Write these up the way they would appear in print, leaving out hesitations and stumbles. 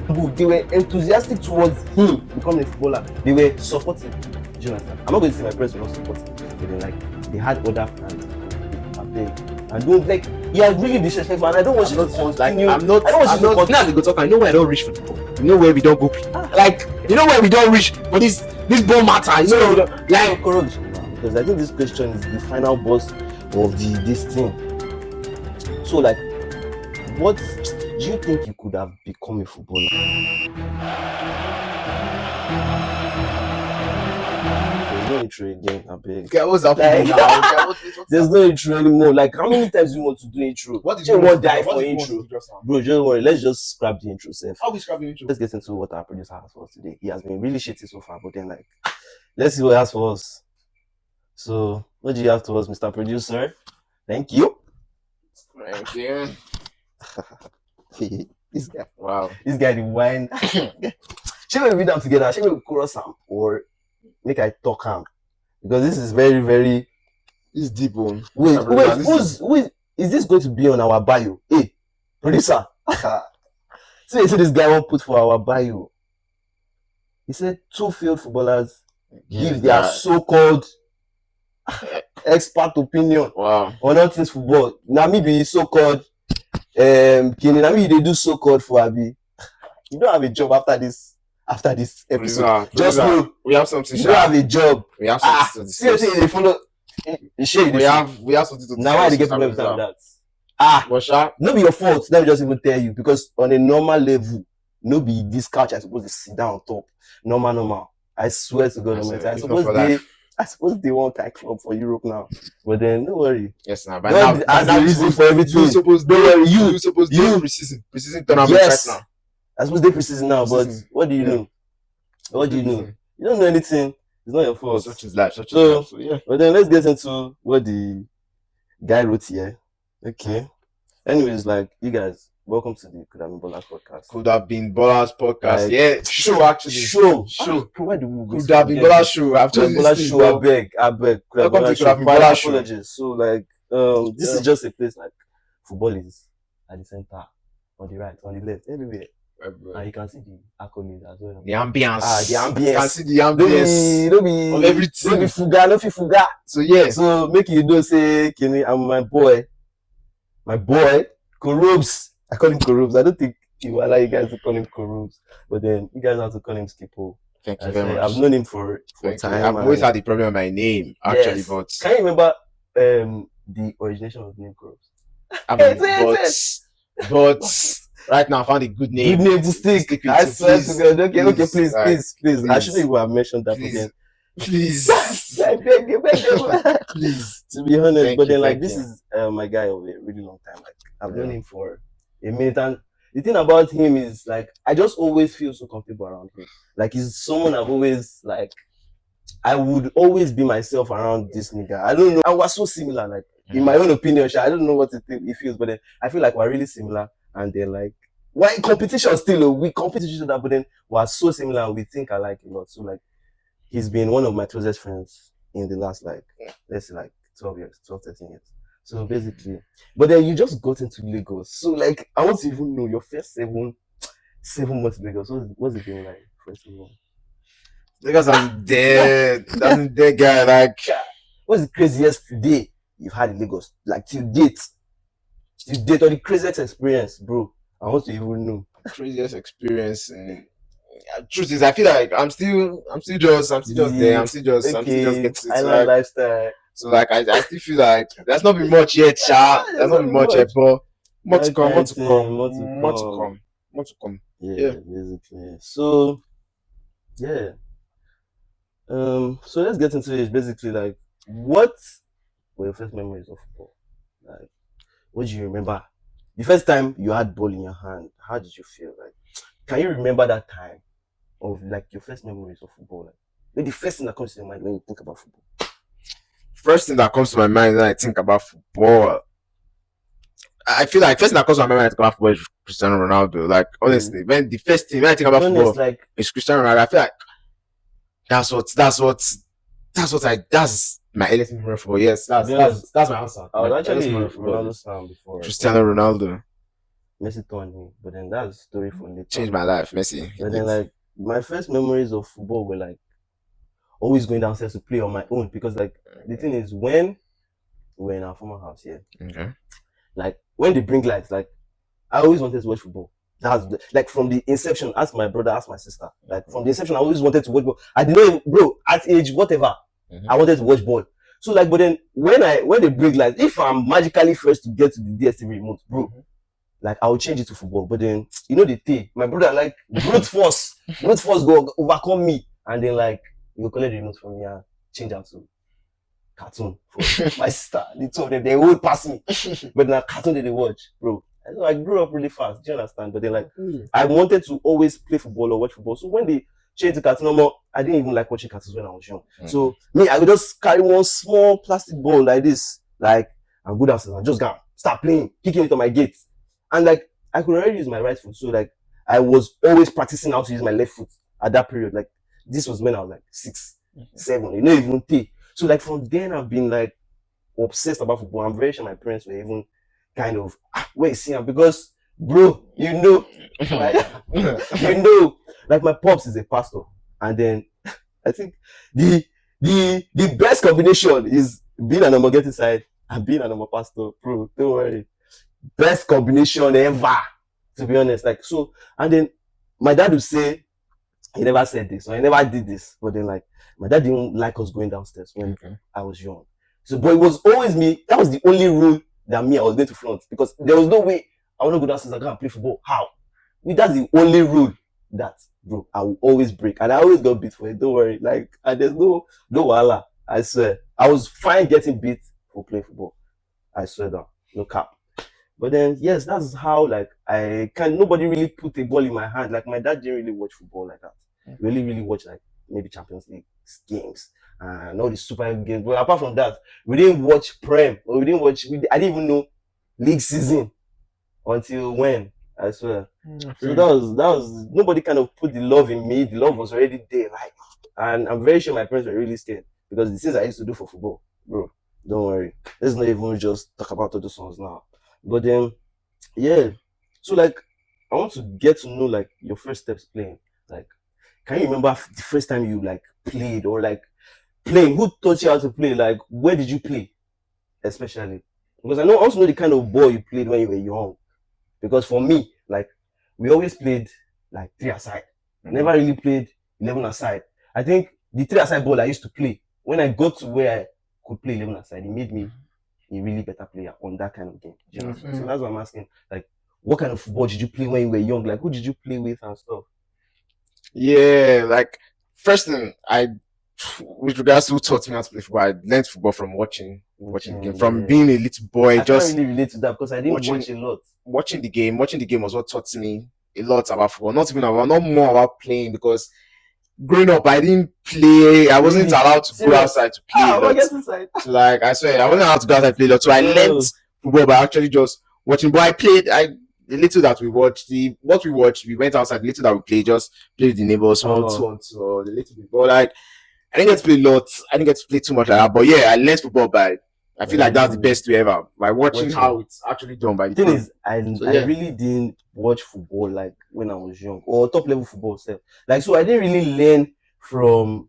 They were enthusiastic towards him becoming a footballer. They were supporting. Do you understand? I'm not going to say my parents were not supporting, but then like they had other plans. I don't like. Yeah, really disrespectful, and I don't want you to continue. I'm not. Now they go talk. I know where I don't reach football. You know where we don't go. Like you know where we don't reach for this ball matter. You know, like corruption. Because I think this question is the final boss of this thing. So like, what do you think you could have become a footballer? There's no intro again, I beg. Okay, what's happening now? There's no intro anymore. Like, how many times do you want to do intro? What did you want to die for intro? Bro, don't worry. Let's just scrap the intro, Seth. How we scrap the intro? Let's get into what our producer has for us today. He has been really shitty so far, but then like, let's see what he has for us. So, what do you have to us, Mr. Producer? Thank you. Thank you. This guy. Wow. This guy, the wine. Shall we read them together? Shall we chorus them? Or make I talk him? Because this is very, very... It's deep one. Wait, who is this going to be on our bio? Hey, producer. So this guy won't put for our bio. He said 2 failed footballers give their so-called expert opinion on all things football. Now me be so-called now me they do so-called for Abi. You don't have a job after this episode. Just know we have something. You don't have a job. We have something to discuss. Seriously, they follow. We have something to discuss. Now why they get problem with that? But no be your fault. Let me just even tell you, because on a normal level, no be this couch I supposed to sit down on top. Normal. I swear to God, I suppose they want a club for Europe now. But then don't worry. Yes, now. But now as the reason for everything. You supposed preseason tournament right now. I suppose they preseason now, but what do you know? What do you know? You don't know anything. It's not your fault. Such is life. So yeah. But then let's get into what the guy wrote here. Okay. Anyways, like you guys, welcome to the Coulda Been Ballers podcast. Coulda Been Ballers podcast. Yeah, show. Why do we Coulda Been Ballers show? I've told you this show. I beg. Welcome to Coulda Been Ballers show. So like, this is just a place like football is at the center, on the right, on the left, everywhere. And you can see the accolades as well. The ambience. The ambience. You can see the ambience of everything. No be fuga. So yeah. So make you don't say, Kenny, I'm my boy, Korobs. I call him Korobs. I don't think he will allow you guys to call him Korobs, but then you guys have to call him Skippo. Thank you very much. I've known him for time. I've always had the problem with my name, actually, but can you remember the origination of the name Korobs? But right now I found a good name. Good name to stick. I swear to God. Okay, please. I shouldn't even have mentioned that again. Please. I beg you. Please. To be honest, but then like this is my guy of a really long time. Like I've known him for a minute, and the thing about him is like I just always feel so comfortable around him. Like he's someone I've always like. I would always be myself around this nigga. I don't know. I was so similar. Like in my own opinion, I don't know what he feels, but then I feel like we're really similar. And then like, why competition still? We compete with each other, but then we're so similar and we think alike a lot. So like, he's been one of my closest friends in the last like, let's say like 12 years, 13 years. So basically, but then you just got into Lagos. So like, I want to even know your first 7 months in Lagos. What's it been like? First 7 months? Because I'm dead. That's a dead guy. Like, what's the craziest day you've had in Lagos? Like till date, or the craziest experience, bro. I want to even know. Craziest experience. Truth is, I feel like I'm still just there. I'm still just getting to island lifestyle. So like, I still feel like there's not been much yet, There's not been much yet, but more to come. Yeah, basically. So, yeah. So let's get into it. Basically, like, what were your first memories of football? Like, what do you remember? The first time you had ball in your hand, how did you feel? Like, can you remember that time of like your first memories of football? Like, the first thing that comes to your mind when you think about football. First thing that comes to my mind when I think about football, I feel like first thing that comes to my mind when I think about football is Cristiano Ronaldo. Like honestly, when I think about football, like, it's Cristiano Ronaldo. I feel like that's my earliest memory of football. Yes, that's my answer. I was actually Ronaldo's fan before. Cristiano Ronaldo. Messi turned me. But then that's a story for later. Changed my life, Messi. But then like my first memories of football were like always going downstairs to play on my own because like the thing is when we were in our former house here, like when they bring lights, like I always wanted to watch football. That's like from the inception. Ask my brother, ask my sister. Like from the inception, I always wanted to watch ball. I didn't know, bro. At age whatever, I wanted to watch ball. So like, but then when they bring lights, if I'm magically first to get to the DSTV remote, bro, like I will change it to football. But then you know the thing, my brother like brute force go overcome me, and then like you collect the remote from me and change out to cartoon for my sister. The two of them, they would pass me, but now cartoon they watch, bro. I grew up really fast. Do you understand? But then like I wanted to always play football or watch football. So when they changed to cartoon no more, I didn't even like watching cartoons when I was young. So me, I would just carry one small plastic ball like this, like I'm good at it. I just go start playing, kicking it on my gate, and like I could already use my right foot. So like I was always practicing how to use my left foot at that period. Like this was when I was like 6, 7, you know, even 3. So like from then I've been like obsessed about football. I'm very sure my parents were even kind of wait, see him because bro, you know, like, you know, like my pops is a pastor, and then I think the best combination is being an Omogetting side and being an Omo pastor, bro. Don't worry, best combination ever, to be honest. Like so, and then my dad would say he never said this or he never did this, but then like my dad didn't like us going downstairs when I was young. So, but it was always me. That was the only rule that me I was going to front because there was no way I want to go downstairs and go and play football. How? That's the only rule that, bro, I will always break, and I always got beat for it. Don't worry, like, and there's no wala. I swear, I was fine getting beat for playing football. I swear that, no cap. But then, yes, that's how like nobody really put a ball in my hand. Like my dad didn't really watch football like that. Really watch like maybe Champions League games and all the super games. But apart from that, we didn't watch Prem or I didn't even know league season until when, I swear. So that was nobody kind of put the love in me. The love was already there. Like, and I'm very sure my parents were really scared because the things I used to do for football, bro, don't worry. Let's not even just talk about other songs now. But then, yeah. So like, I want to get to know like your first steps playing. Like, can you remember the first time you like played or like playing? Who taught you how to play? Like, where did you play? Especially because I also know the kind of ball you played when you were young. Because for me, like, we always played like 3 aside. Never really played 11 aside. I think the 3 aside ball I used to play when I got to where I could play 11 aside, it made me a really better player on that kind of game. You know? So that's what I'm asking. Like, what kind of football did you play when you were young? Like, who did you play with and stuff? Yeah, like first thing with regards to who taught me how to play football, I learned football from watching game. From being a little boy, I just can't really relate to that because I didn't watch a lot. Watching the game was what taught me a lot about football. Not more about playing because growing up I didn't play. I wasn't allowed to go outside to play. So like I swear, I wasn't allowed to go outside to play a lot. So I learned football by actually just watching. But I played. The little that we watched, we went outside. The little that we played, just played with the neighbors, so the little bit. But like, I didn't get to play a lot. I didn't get to play too much like that. But yeah, I learned football by. I feel like that's the best way ever by watching how it's actually done. By the thing is, I really didn't watch football like when I was young or top level football stuff. Like so, I didn't really learn from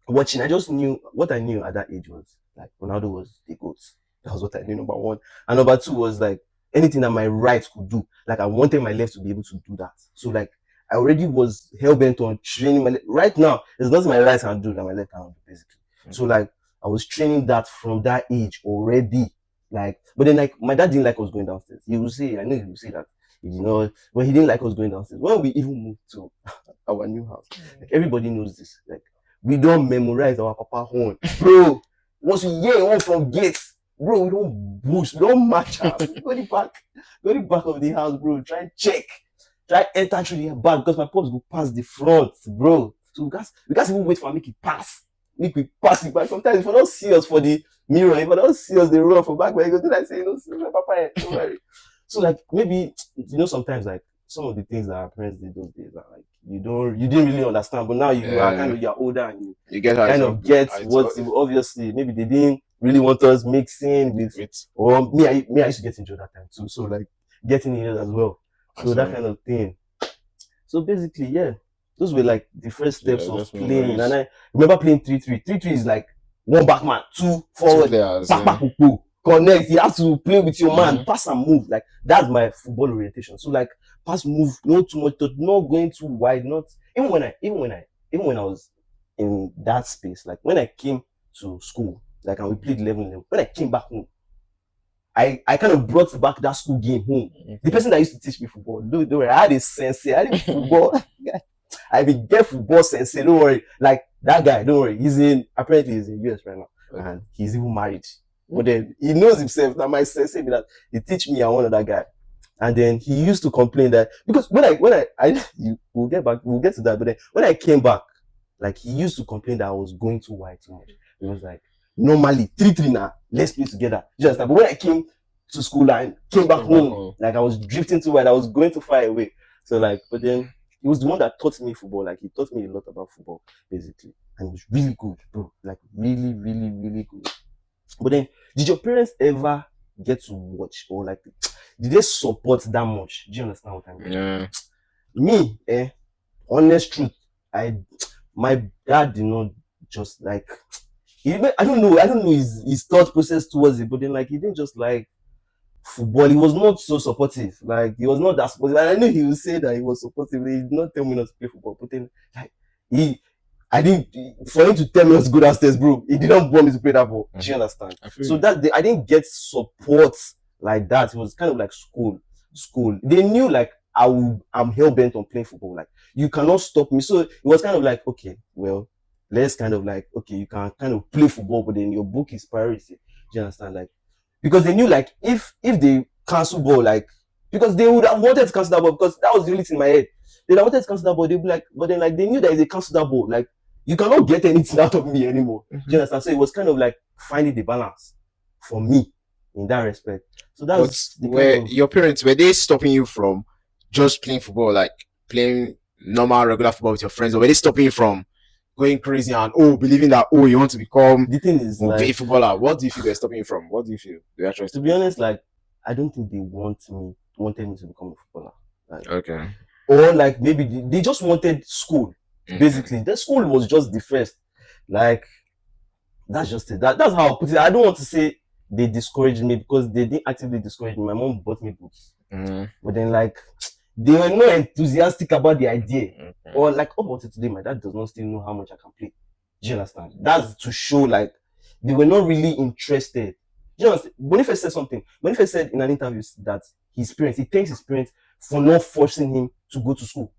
watching. I just knew what I knew at that age was like Ronaldo was the GOAT. That was what I knew. Number 1, and number 2 was like anything that my right could do. Like I wanted my left to be able to do that. So like I already was hell bent on training my left. Right now, there's nothing my right can do that my left can do basically. So like I was training that from that age already. Like, but then like my dad didn't like us going downstairs. He would say, I know he would say that, you know, when he didn't like us going downstairs. When we even moved to our new house, like everybody knows this. Like we don't memorize our papa horn, bro. Once we hear one from gates, bro, we don't boost, we don't match up. Go the back of the house, bro. Try enter through the back because my pops go pass the front, bro. So we can't even wait for make it pass. Make we pass it back. Sometimes if you don't see us for the mirror, if you don't see us, they run for back. But you go do that, say, see my papa. Don't worry. So like maybe sometimes like some of the things that our parents did those days are like you didn't really understand, but now you are kind of you're older and you get kind of get what obviously maybe they didn't really want us mixing with or me I used to get injured that time too. So like getting injured as well. So that kind of thing. So basically, yeah, those were like the first steps of playing. And I remember playing 3-3. 3-3 is like one backman, two forward, connect. You have to play with your man, pass and move. Like that's my football orientation. So like pass, move, not too much, not going too wide, not even when I was in that space, like when I came to school, like and we played 11-11, when I came back home, I kind of brought back that school game home. The person that used to teach me football, don't worry, I had a sensei, I did football. I be get football sensei, don't worry. Like that guy, don't worry, apparently he's in US right now, and he's even married. But then he knows himself that my sensei that he teach me and one other guy. And then he used to complain that because we'll get to that, but then when I came back, like he used to complain that I was going too wide too much. It was like normally 3-3 now, let's play together. Just like, but when I came to school and came back home, like I was drifting too wide, I was going too far away. So like, but then he was the one that taught me football. Like he taught me a lot about football, basically. And it was really good, bro. Like really, really, really good. But then, did your parents ever get to watch or like, did they support that much? Do you understand what I mean? Yeah. Me, honest truth, my dad did not just like, I don't know his thought process towards it, but then like he didn't just like football. He was not so supportive. Like he was not that supportive. And I knew he would say that he was supportive. He did not tell me not to play football. But then like for him to tell me not to go downstairs, bro, he didn't want me to play that ball. Do you understand? So I didn't get support like that. It was kind of like school. They knew like I'm hell bent on playing football. Like you cannot stop me. So it was kind of like, okay, well, let's kind of like, okay, you can kind of play football, but then your book is priority. Do you understand? Like, because they knew like if they cancel ball, like, because they would have wanted to cancel that ball because that was the only thing in my head. They wanted to cancel that ball, they'd be like, but then like they knew that if they cancel that ball, like you cannot get anything out of me anymore. Do you understand? So it was kind of like finding the balance for me in that respect. So that's your parents, were they stopping you from just playing football, like playing normal regular football with your friends, or were they stopping you from going crazy and believing that you want to become the thing is like a footballer? What do you feel they're stopping you from? What do you feel they actually? To be honest, like I don't think they wanted me to become a footballer. Like, okay. Or like maybe they just wanted school. Basically, the school was just the first. Like that's just it. That's how I put it. I don't want to say they discouraged me because they didn't actively discourage me. My mom bought me books, but then like they were not enthusiastic about the idea. Or like up until today, my dad does not still know how much I can play. Do you understand? That's to show like they were not really interested. Do you understand? Boniface said something. Boniface said in an interview that he thanks his parents for not forcing him to go to school.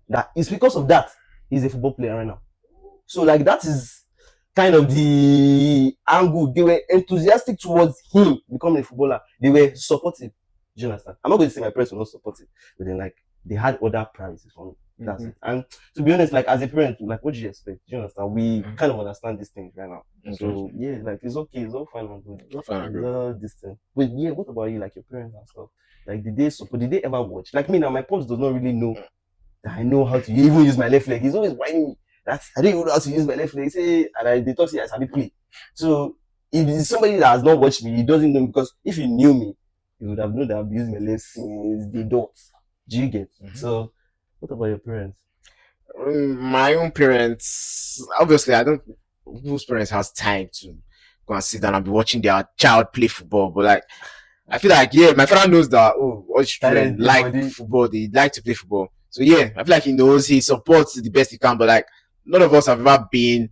That it's because of that he's a football player right now. So like that is kind of the angle. They were enthusiastic towards him becoming a footballer. They were supportive. Do you understand? I'm not going to say my parents were not supportive, but then like they had other priorities for me. That's it. And to be honest, like as a parent, like what do you expect? Do you understand? We kind of understand these things right now. So yeah, like it's okay, it's all fine and good. This thing. But yeah, what about you, like your parents and stuff? Like did they ever watch? Like me now, my pops does not really know that I know how to even use my left leg. He's always whining me that I don't even know how to use my left leg. He say, and they talk say I sabi play. So if it's somebody that has not watched me, he doesn't know, because if he knew me, he would have known that I've been using my left since the dot. Do you get? So what about your parents? My own parents, obviously, I don't. Whose parents has time to go and sit down and be watching their child play football? But like, I feel like my father knows that all children like football, they like to play football. So yeah, I feel like he knows, he supports the best he can. But like, none of us have ever been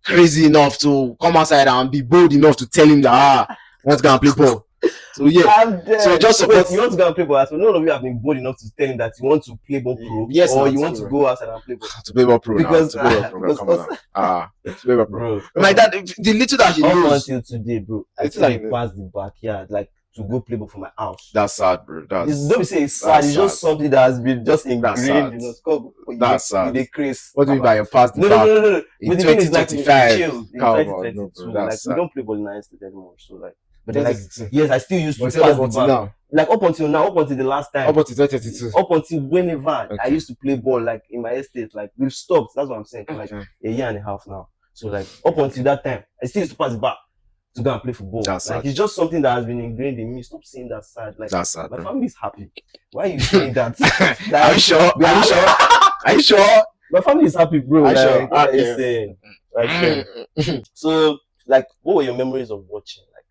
crazy enough to come outside and be bold enough to tell him that I want to go and play ball. So yeah, so just support. You want to go and play ball? So none of you have been bold enough to tell him that you want to play ball pro, yes, or you want to go outside and play ball. To play ball pro, because to play ball pro. My dad, the little that he knows until today, bro, I still like pass the backyard, like to go play ball for my house. That's sad, bro. Don't say it's sad. It's just something that has been just ingrained. You know, that's sad. What do you mean by your pass the back? No. In 2025, in 2022, like we don't play ball in the state anymore. So like. But then, like, yes, I still used to pass the ball. Like up until the last time. Up until 2022. Up until whenever I used to play ball, like in my estate, like we've stopped. That's what I'm saying. For like a year and a half now. So like up until that time, I still used to pass the ball to go and play football. That's like sad. it's just something that has been ingrained in me. Stop saying that sad. Like That's sad. my family is happy. Why are you saying that? Like, are you sure? Are you sure? Are you sure? My family is happy, bro. Are you like, sure? what are you saying? Like, so, like, what were your memories of watching? Like,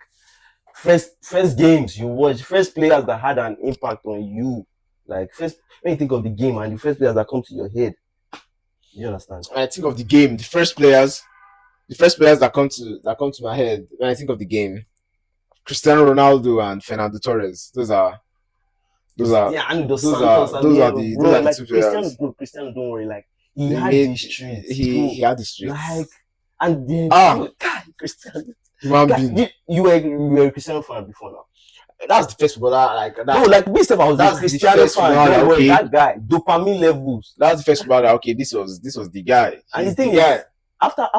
first games you watched, first players that had an impact on you. Like, first when you think of the game and the first players that come to your head, you understand? When I think of the game, the first players that come to my head when I think of the game, Cristiano Ronaldo and Fernando Torres. Those are and those are the two players. Cristiano, don't worry. Like he had the streets. He had the streets. Like and then Cristiano. Human being. You were a Cristiano fan before now. That's the first footballer like that. No, like me stuff. I was that's a Cristiano fan. Okay. That guy, dopamine levels. That's the first footballer. Okay, this was the guy. And the thing is, after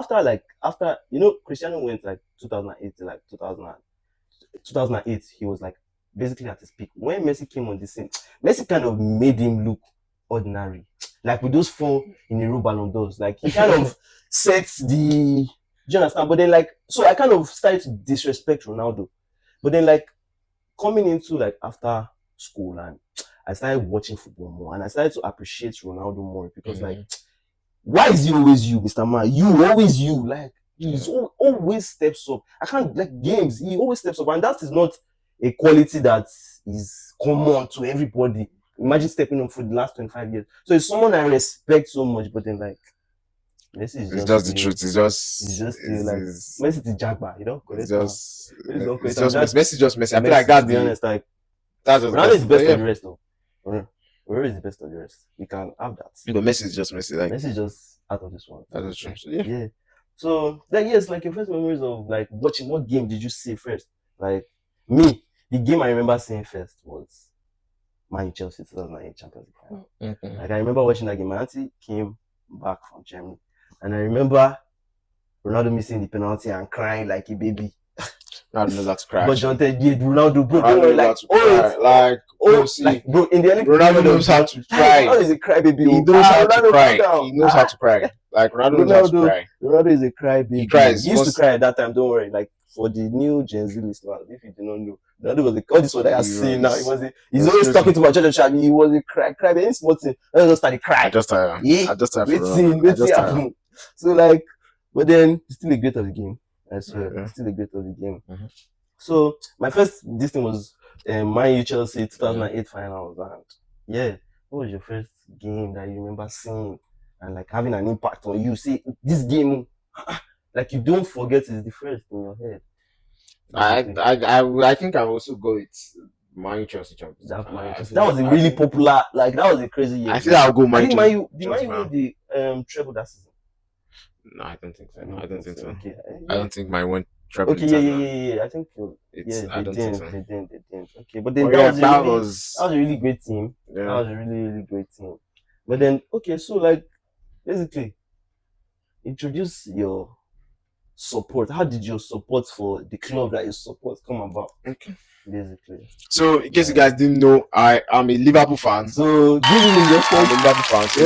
you know, Cristiano went like 2008 to like 2008. He was like basically at his peak. When Messi came on the scene, Messi kind of made him look ordinary. Like with those 4 in a row Ballon d'Ors, like he kind of sets the. Do you understand? But then like, so I kind of started to disrespect Ronaldo. But then like coming into like after school and I started watching football more and I started to appreciate Ronaldo more because like, why is he always you, Mr. Man? You always you. Like he's always steps up. I can't like games. He always steps up, and that is not a quality that is common to everybody. Imagine stepping up for the last 25 years. So it's someone I respect so much, but then like. Messi is just the truth. It's just Messi the Jagba, you know. It's just Messi. Just Messi. I feel like that's to be honest. Like that's just Ronaldo is best of the rest, though. Where is the best of the rest? We can have that. But Messi is just Messi. Like Messi is just out of this world. That's true. So, yeah. So like yes, like your first memories of like watching. What game did you see first? Like me, the game I remember seeing first was Man Chelsea 2008 Champions League final. Like I remember watching that game. My auntie came back from Germany. And I remember Ronaldo missing the penalty and crying like a baby. Ronaldo knows how to cry. But John Ted did Ronaldo, bro. Bro, in the end, Ronaldo knows how to cry. Ronaldo is a cry baby. He knows how to cry. He knows how to cry. Like Ronaldo knows how to cry. Ronaldo is a cry baby. He cries. He used to cry at that time. Don't worry. Like for the new Gen Z listeners, if you do not know, Ronaldo was all this one that I see now. He's always talking to my church and he was a cry baby. Any small thing, I just started crying. I just waiting. So like, but then it's still a great of the game. I swear, it's still a great of the game. So my first this thing was Man U Chelsea 2008 finals, and yeah, what was your first game that you remember seeing and like having an impact on you? See this game, like you don't forget it's the first in your head. I think I will also go with Man U Chelsea Champions. That was a really popular, like that was a crazy year. I feel I'll go Man U. Did Man U win the treble that season? No, I don't think so. I don't think so. Okay. I don't think my one treble. Okay, yeah. I think they didn't. Okay, but then that was a really great team. Yeah. That was a really great team. But then so like basically introduce your support. How did your support for the club that you support come about? Okay. Basically. So in case you guys didn't know, I am a Liverpool fan. So this is your I'm a Liverpool fan. So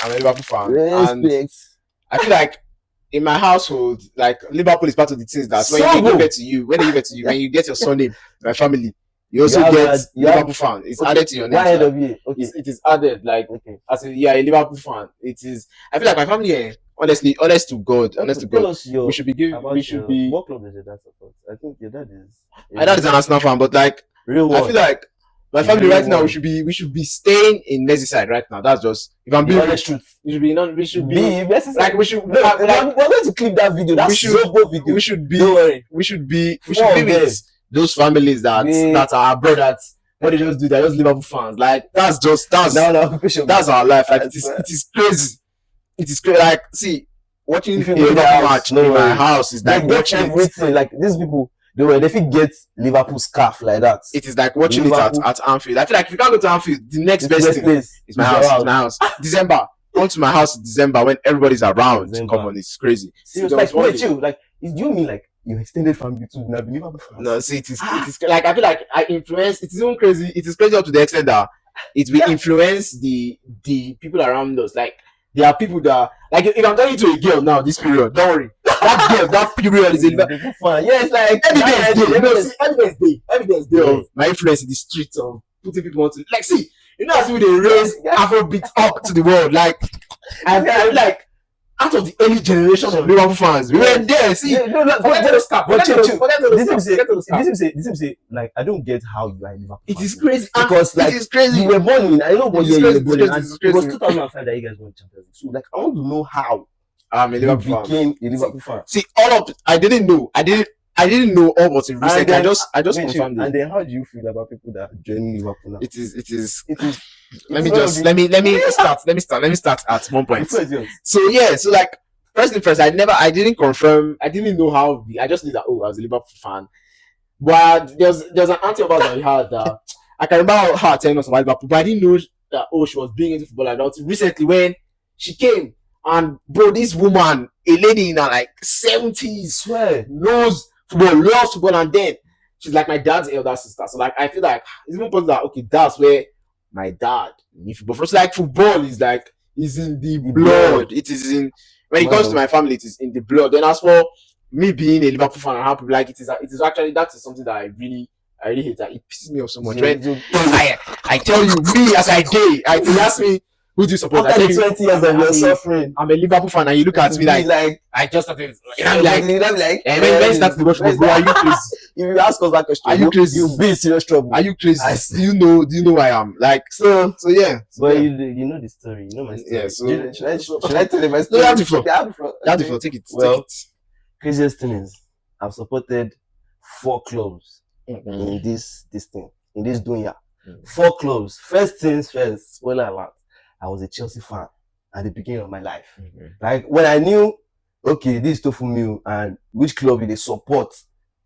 I'm a Liverpool fan. And I feel like in my household, like Liverpool is part of the things that when they give it to you, when you get your surname, my family, you also get Liverpool fan. It's added to your name. It is added like as a Liverpool fan. It is. I feel like my family, honest to God, we should be. What club is your dad support? I think your dad is. My dad is an Arsenal fan, but like I feel like my family right now we should be staying in Merseyside right now. That's just if I'm being honest truth. We should be like we're going to clip that video. That's video. We should be with those families that are abroad that what they just do, they're just Liverpool fans. Like that's our life. Like it is crazy. It is crazy. Like see, watching a Liverpool match in my house is like watching everything. Like these people. They fit get Liverpool scarf like that. It is like watching it at Anfield. I feel like if you can't go to Anfield, the next best thing is my house. December. Come to my house in December when everybody's around. Come on, it's crazy. Seriously, like wait, you like do you mean like your extended family too? Now Liverpool fans? No, see, it is like I feel like I influence. It is even crazy. It is crazy up to the extent that it will influence the people around us. Like there are people that like if I'm talking to a girl now this period, don't worry. that period is a Liverpool fan. Yeah, it's like evidence day of my influence in the streets of putting people on to like see. You know, as we they raise Afrobeat up to the world, like I like out of the early generation of Liverpool fans, we were there. See, forget those cap. This is like I don't get how you are in Liverpool. It is crazy because like it is crazy. You were born in I know what year you were born in. It was 2005 that you guys won Champions League. So like I want to know how I'm a Liverpool became a Liverpool fan. See, all of I didn't know all but in recent. I just confirmed it. And then how do you feel about people that are joining Liverpool now? It is. Let me start at one point. So yeah, so like first thing first, I didn't confirm. I didn't know how. I just knew that I was a Liverpool fan. But there's an auntie of ours that we had that I can remember her telling us about Liverpool, but I didn't know that she was being into football like that recently when she came. And bro, this woman, a lady in her like 70s, swear, knows football, loves football, and then she's like my dad's elder sister. So like I feel like it's even possible that okay, that's where my dad knew football. First, like football is in the blood. It is in when it comes to my family, it is in the blood. Then as for me being a Liverpool fan and how people like it is actually that is something that I really hate. That it pisses me off so much. When I tell you, me as I did, you ask me. Who do you support? After 20 years of your suffering, I'm a Liverpool fan, and you look at me like I just started. I'm like, and when start to watch football, are you crazy? If you ask us that question, are you crazy? You'll be in serious trouble. Are you crazy? Do you know who I am? Like so yeah. But you know the story. You know my story. Yeah. So should I tell you my story? No, you have the floor. Take it. Well, craziest thing is I've supported 4 clubs in this thing in this dunya. 4 clubs. First things first. Spoiler alert. I was a Chelsea fan at the beginning of my life. Like when I knew, okay, this is Tofu Meal and which club they support.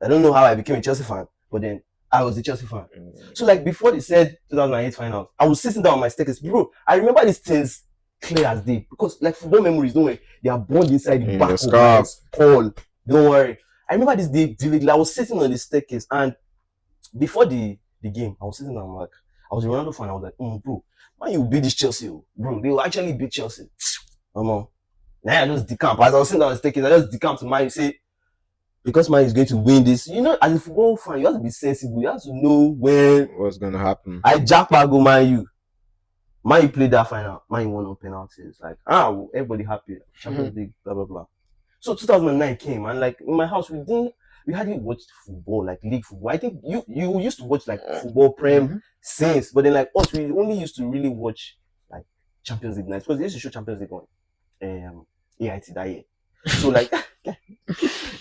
I don't know how I became a Chelsea fan, but then I was a Chelsea fan. So like before they said 2008 finals, I was sitting down on my staircase, bro. I remember these things clear as day because like football memories, don't worry, they are burned inside the back of my skull. Don't worry. I remember this day vividly. I was sitting on the staircase and before the game, I was sitting down like I was a Ronaldo fan. I was like, bro. Why you beat this Chelsea, bro? They will actually beat Chelsea. Now I just decamp. As I was sitting down the staircase, I just decamp to Man. You say because Man is going to win this. You know, as a football fan, you have to be sensible. You have to know when what's gonna happen. I jackpot go Man U. Man U played that final. Man U won on penalties. Like everybody happy. Champions League, blah blah blah. So 2009 came and like in my house we hardly watched football, like league football. I think you used to watch like football prem since, but then like us, we only used to really watch like Champions League nights because they used to show Champions League on AIT that year. So like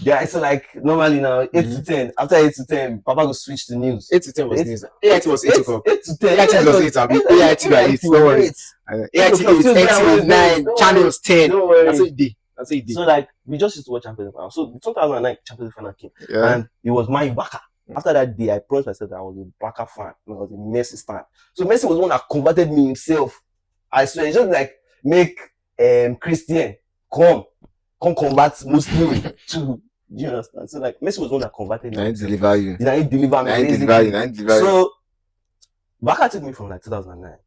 yeah, so like normally now 8 to 10. After 8 to 10, Papa go switch to news. 8 to 10 was news. AIT was 8 o'clock. 8 to 10. AIT was 8. AIT by 8. Don't worry. AIT 8, 9, channels 10. That's what it did. So like we just used to watch Champions League final. So the 2009 Champions League final came, and it was my Barca. After that day, I promised myself that I was a Barca fan. I was a Messi fan. So Messi was the one that converted me himself. I swear, it's just like make Christian come convert Muslim to. Do you understand? So like Messi was the one that converted me. I didn't deliver you. Did I deliver me? I didn't deliver you. So Barca took me from like 2009,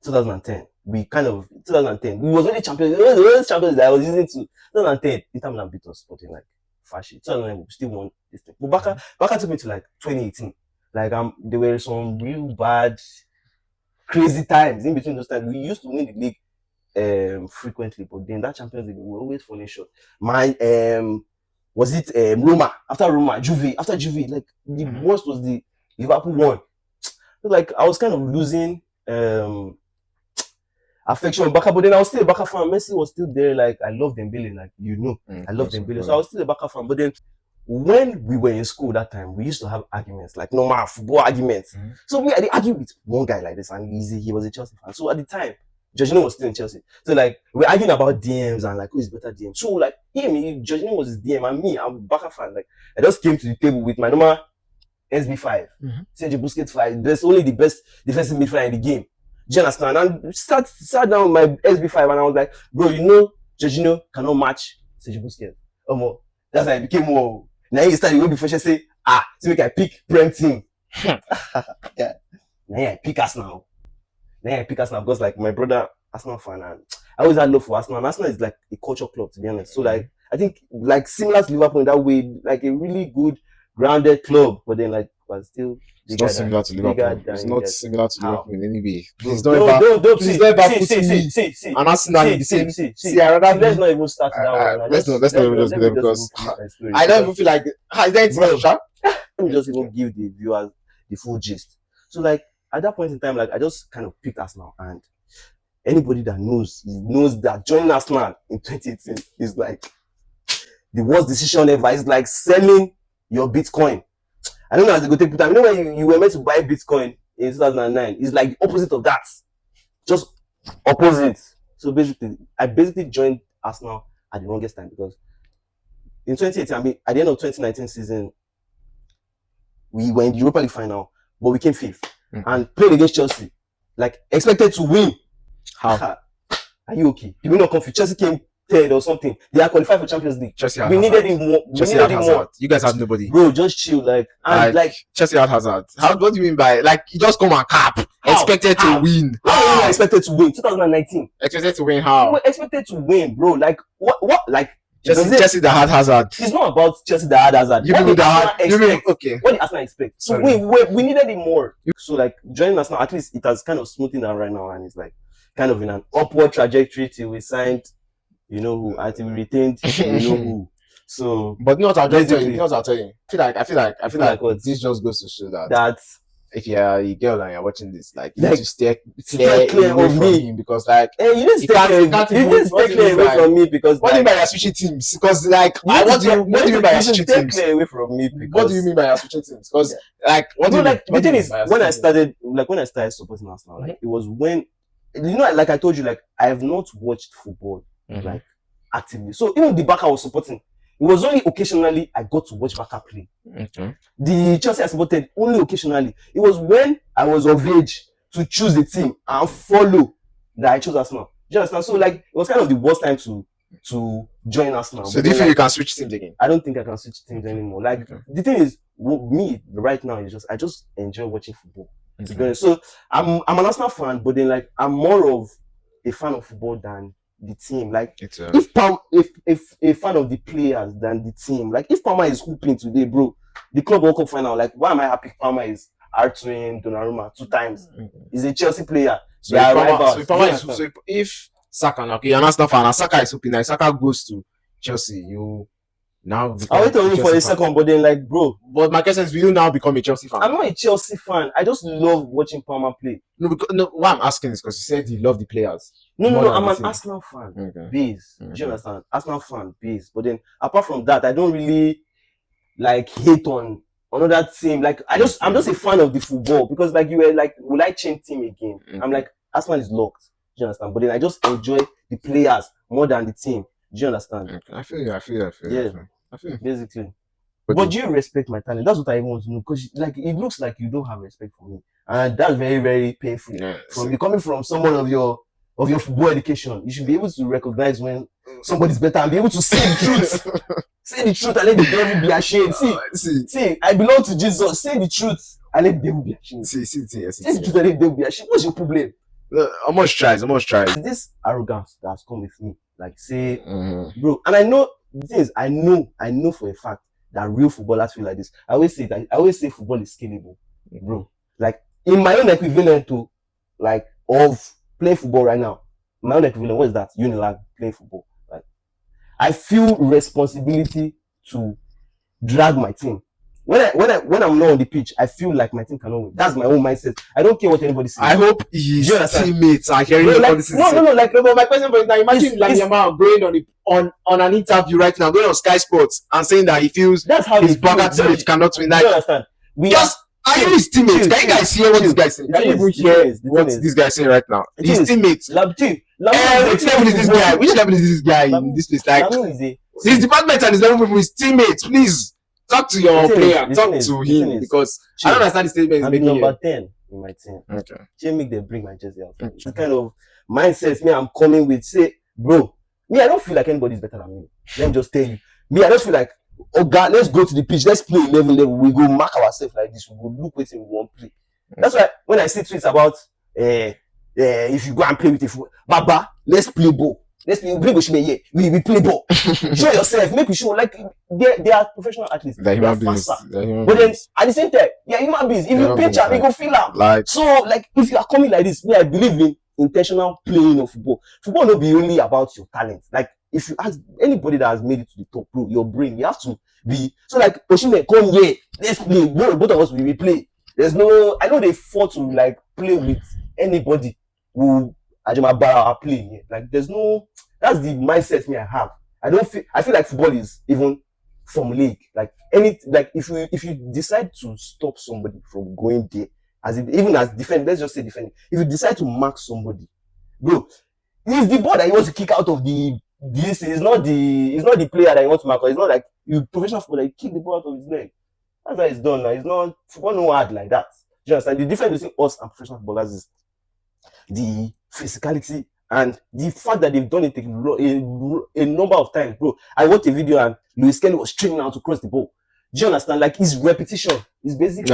2010. We kind of 2010. We was only champions. The only champions that I was using to 2010. The time that beat us, sporting like fashion. 2009 we still won this thing. But Barca took me to like 2018. Like there were some real bad, crazy times in between those times. We used to win the league frequently, but then that Champions League we were always falling short. My was it Roma? After Roma, Juve. After Juve, like the worst was the Liverpool one. So, like I was kind of losing affection on Barca, but then I was still a Barca fan. Messi was still there. Like I love Dembele, like I love Dembele. So I was still a Barca fan. But then when we were in school that time, we used to have arguments, like normal football arguments. So I argued with one guy like this, and he was a Chelsea fan. So at the time, Jorginho was still in Chelsea. So like we're arguing about DMs and like who is better DM. So like Jorginho was his DM and me, I'm a Barca fan. Like I just came to the table with my normal SB5, Sergio Busquets 5. There's only the best defensive midfielder in the game. Do you understand? And sat down with my SB5 and I was like, bro, you know, Jorginho cannot match Sergio Busquets. That's why I became more. Now you started before she say, so we can pick Prem team. Yeah. Now I pick Arsenal. Because like my brother Arsenal fan and I always had love for Arsenal. And Arsenal is like a culture club to be honest. So like I think like similar to Liverpool in that way, like a really good grounded club, but then like was still it's not similar to Liverpool. It's not similar to Liverpool in any way. Please don't ever put me and Arsenal in the same. See, I rather let's not even start that one. Let's not even just go there because I don't even feel like is there anything special? Let me just even give the viewers the full gist. So like at that point in time, like I just kind of picked Arsenal, and anybody that knows that joining Arsenal in 2018 is like the worst decision ever. It's like selling your Bitcoin. I don't know as they go take time. You know when you were meant to buy Bitcoin in 2009, it's like the opposite of that. Just opposite. So basically, I joined Arsenal at the longest time because in 2018, I mean, at the end of 2019 season, we were in the Europa League final, but we came fifth and played against Chelsea. Like expected to win. How? Are you okay? Did we not confuse? Chelsea came third or something. They are qualified for Champions League. We needed him more. Chelsea had Hazard. You guys had nobody. Bro, just chill. Like Chelsea had Hazard. What do you mean by like you just come and cap? Expected to win. How? Expected to win. 2019. Expected to win how? We expected to win, bro. Like what? Like Chelsea that had Hazard. It's not about Chelsea that had Hazard. You mean that? Okay. What did Arsenal expect? So we needed him more. So like joining Arsenal, at least it has kind of smoothened out right now, and it's like kind of in an upward trajectory till we signed, you know who, until we retained, you know who. So, but I'll tell you. I feel like this just goes to show that if you're a girl and you're watching this, like you need to stay clear away from him because like you need to stay clear away from me because what do you mean by you're switching teams? Because like what do you mean by you're switching teams? Stay clear away from me because what do you mean by you're switching teams? Because like what do you mean? The thing is when I started supporting Arsenal, like it was when like I told you, like I have not watched football like actively. So even the back I was supporting, it was only occasionally I got to watch Barca play. The Chelsea I supported only occasionally. It was when I was of age to choose the team and follow that I chose Arsenal. Do you understand? So like it was kind of the worst time to join Arsenal. So do you feel you can switch teams again? I don't think I can switch teams anymore. Like the thing is, me right now is I just enjoy watching football. To be honest. So I'm an Arsenal fan, but then like I'm more of a fan of football than the team. Like if a fan of the players than the team. Like if Palmer is hooping today, bro, the club World Cup final, like why am I happy Palmer is R2 Donnarumma 2 times? He's a Chelsea player. So if Saka, okay, you're an Arsenal fan, and Saka is hooping, like Saka goes to Chelsea, you now I'll wait on you for a second, but then like bro. But my question is, will you now become a Chelsea fan? I'm not a Chelsea fan. I just love watching Palmer play. No, why I'm asking is because you said you love the players. No, I'm an Arsenal fan. Base. Do you understand? Arsenal fan base. But then apart from that, I don't really like hate on another team. Like I'm just a fan of the football because like you were like, will I change team again? I'm like, Arsenal is locked. Do you understand? But then I just enjoy the players more than the team. Do you understand? I feel you. Basically. But do you respect my talent? That's what I want to know. Because like it looks like you don't have respect for me. And that's very, very painful. From you coming from someone of your football education, you should be able to recognize when somebody's better and be able to say the truth. Say the truth and let the devil be ashamed. See, I belong to Jesus. Say the truth and let the devil be ashamed. Say the truth and let the devil be ashamed. What's your problem? Almost tries. This arrogance that has come with me. Like say, bro, and I know the thing is, I know for a fact that real footballers feel like this. I always say football is scalable, bro. Like in my own equivalent to like of playing football right now, my own equivalent, what is that? Unilag playing football. Like I feel responsibility to drag my team. When I'm not on the pitch, I feel like my team cannot win. That's my own mindset. I don't care what anybody says. I hope his teammates are hearing all this. No. Like, but my question is now, imagine Yamal going on an interview right now, going on Sky Sports and saying that he feels that's how his Barca teammates cannot win. Like, you understand? Are you his teammates? Can you guys hear what this guy saying? Can you even hear what this guy saying right now? His teammates. Which level is this guy? Which level is this guy in this place? Like, his department and his level people, his teammates, please. Talk to your player. Talk to him because I don't understand the statement. I'm number 10 in my team. Okay. She make them bring my jersey out. It's the kind of mindset I'm coming with. Say, bro, me, I don't feel like anybody's better than me. Let me just tell you. Me, I just feel like, oh God, let's go to the pitch. Let's play 11 level. We go mark ourselves like this. We go look what we want play. That's why when I see tweets about if you go and play with a football, Baba, let's play ball. Let's play. Bring Oshime here. We play ball. Show yourself. Make we show. Like they are professional athletes. They are faster. But then at the same time, yeah, human beings. If you pinch them, you go feel am. Like so, like if you are coming like this, I believe in intentional playing of football. Football not be only about your talent. Like if you ask anybody that has made it to the top, bro, your brain, you have to be. So like Oshime, come here. Let's play. Both of us we play. There's no. I know they fought to like play with anybody who Ajimabara are playing. Like there's no. That's the mindset me I have. I feel like football is even from league. Like if you decide to stop somebody from going there, even as defend, let's just say defend. If you decide to mark somebody, bro, it's the ball that you want to kick out of this. It's not the player that you want to mark. It's not like you professional footballer, you kick the ball out of his leg. That's how it's done now. It's not football no hard like that. Do you understand? The difference between us and professional footballers is the physicality and the fact that they've done it a number of times, bro. I watched a video and Luis Kelly was training how to cross the ball. Do you understand? Like it's repetition. It's basically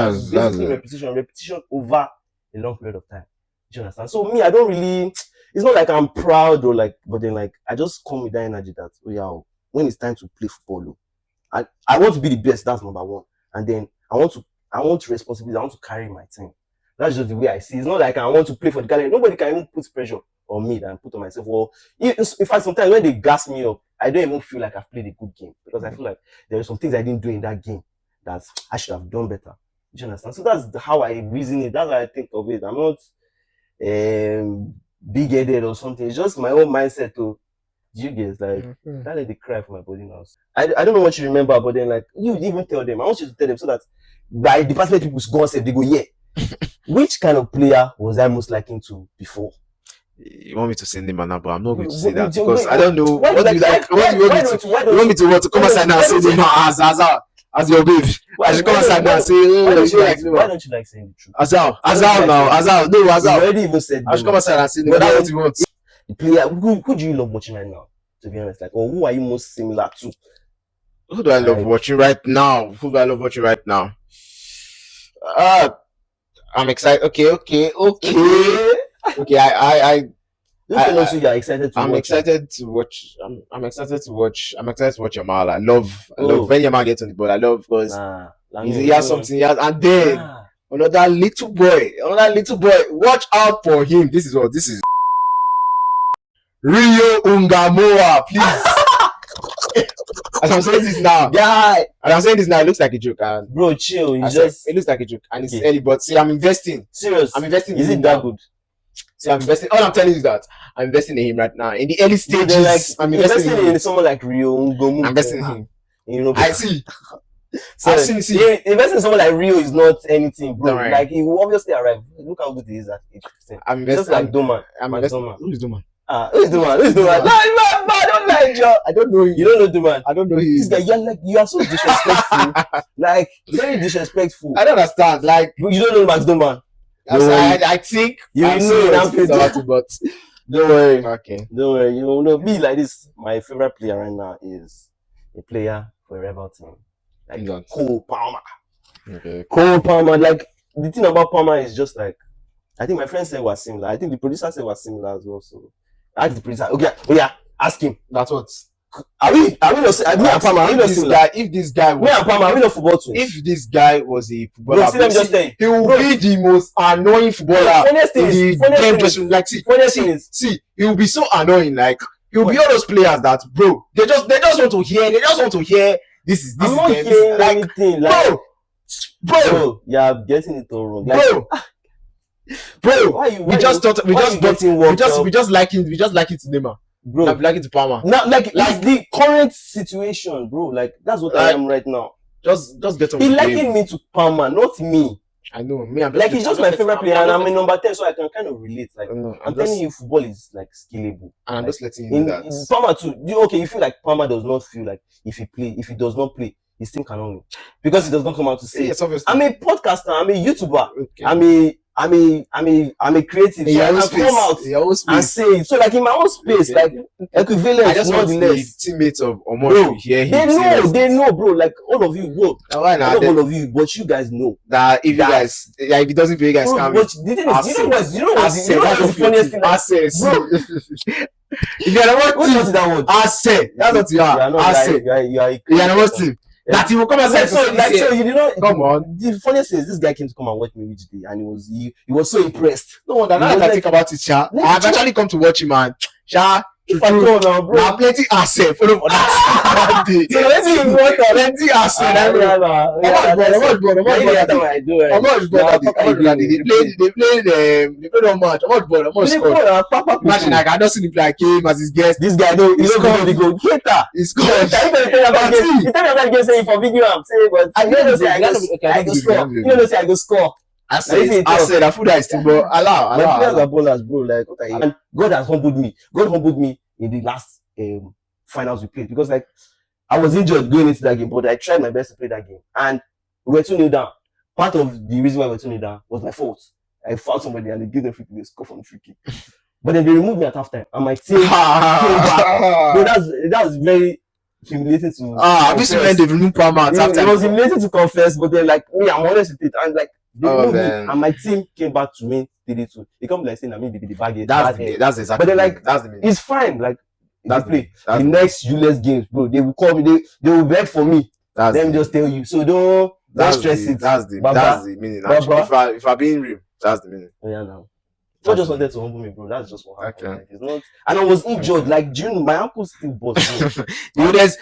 repetition over a long period of time. Do you understand? So me, I don't really. It's not like I'm proud or like, but then like I just come with that energy that when it's time to play football, I want to be the best. That's number one. And then I want responsibility. I want to carry my team. That's just the way I see it. It's not like I want to play for the gallery. Nobody can even put pressure on me than put on myself. Or in fact, sometimes when they gas me up, I don't even feel like I've played a good game because I feel like there are some things I didn't do in that game that I should have done better. Do you understand? So that's how I reason it. That's how I think of it. I'm not big-headed or something. It's just my own mindset to you guys. Like that let it cry for my body now. I don't know what you remember, but then like you even tell them. I want you to tell them so that by department people go and say they go, yeah. Which kind of player was I most liking to before? You want me to say name now, but I'm not going to say that because I don't know. What do you like? What do you want me to come aside now and say name as your babe? I should come aside now and say, why don't you like saying the truth? Azal now. No, Azal. You already even said. I should come aside and say name. That's what you want. The player who do you love watching right now? To be honest, like, or who are you most similar to? Who do I love watching right now? I'm excited. Okay. I you're excited to I'm watch. excited to watch. I'm excited to watch Yamal. I love when Yamal gets on the ball. I love because he has something. And then another little boy. Watch out for him. This is Rio Ungamoa, please. As I'm saying this now, it looks like a joke. And bro, chill. It looks like a joke, and it's early. But see, I'm investing. Serious? I'm investing. Is it that good? See, I'm investing. All I'm telling you is that I'm investing in him right now. In the early stages, I'm investing in someone like Rio Ungamoa. I'm investing in him. You know, I see. So investing in someone like Rio is not anything, bro. Right. Like he will obviously arrive. Look how good he is at 8%. I'm investing. Just like Doman. Who is Doman? Who's Doman? No, I don't like you. I don't know him. You don't know Doman? I don't know him. This guy, you are so disrespectful. Like very disrespectful. I don't understand. Like you don't know Max Doman. I think you know but don't worry. Okay. Don't worry. You know, be like this. My favorite player right now is a player for a rebel team. Like Cole Palmer. Okay. Cole Palmer. Like the thing about Palmer is just like I think my friend said was similar. I think the producer said was similar as well. So ask the producer. Okay, ask him. That's what. Are we not? If this guy was, me and Palmer, are we not football too? If this guy was a footballer, he will be the most annoying footballer. Funniest thing is, he will be so annoying. Like he will be all those players that, bro, they just want to hear. This is I'm not hearing anything. Like, bro, you're getting it all wrong. Like, bro, we just like it to Neymar. Bro, I'm like it to Palmer. Now, like the current situation, bro. Like that's what I am right now. Just get on. He liking me to Palmer, not me. I know me. He's just my favorite player, and I'm in number 10, so I can kind of relate. Like I'm telling you, football is like skillable. And I'm just letting you know that Palmer too. You feel like Palmer does not feel like if he does not play, his team cannot win because he does not come out to say. Yes, obviously. I'm a podcaster. I'm a YouTuber. Okay. I'm a I'm a creative. So I can come out and say it. So like in my own space, like equivalent. I just want the teammates of Omosh to hear him. They know, bro. Like all of you, bro. I know all of you, but you guys know that if it doesn't feel you guys can. But the thing is, you know what's the funniest thing? Access, bro. If you are the one team, asset. That's what you are. Asset. You are the one team. That he will come and say, so you did not come on. The funniest thing is this guy came to come and watch me which day, and he was so impressed. No wonder now that I think about it, Sha. I've actually come to watch him, man. Sha, if I go now, bro, now plenty asset for that day. So let's see plenty asset. How much, bro? They played on match. How much score? Imagine I don't see the play game as his guest. This guy know he's going to go hater. He's going. He tell me about game saying for video. I'm saying, but I don't say I go score. You don't say I go score. I said, I feel that it's still, but allow. Players are ballers, bro. Like, what are you? And God has humbled me. God humbled me in the last finals we played because, like, I was injured going into that game, but I tried my best to play that game, and we were 2-0 down. Part of the reason why we were 2-0 down was my fault. I fouled somebody and they gave them free kick. They scored from the free kick, but then they removed me at halftime, and my team came back. Bro, that was very humiliating to. This when they removed Palmer at halftime. It was humiliating to confess, but then like me, I'm honest with it, and like. And my team came back to win 3-2. They come like saying, I mean, the bag. That's exactly. But then, like, it's fine. Like, that's the next useless games, bro. They will call me. They will beg for me. Let me just tell you. So don't stress it. That's the meaning. If I'm being real, that's the meaning. Yeah, now. I just wanted to humble me, bro. That's just what happened. Like, it's not, and I was injured. Like June, my ankle still bust. The others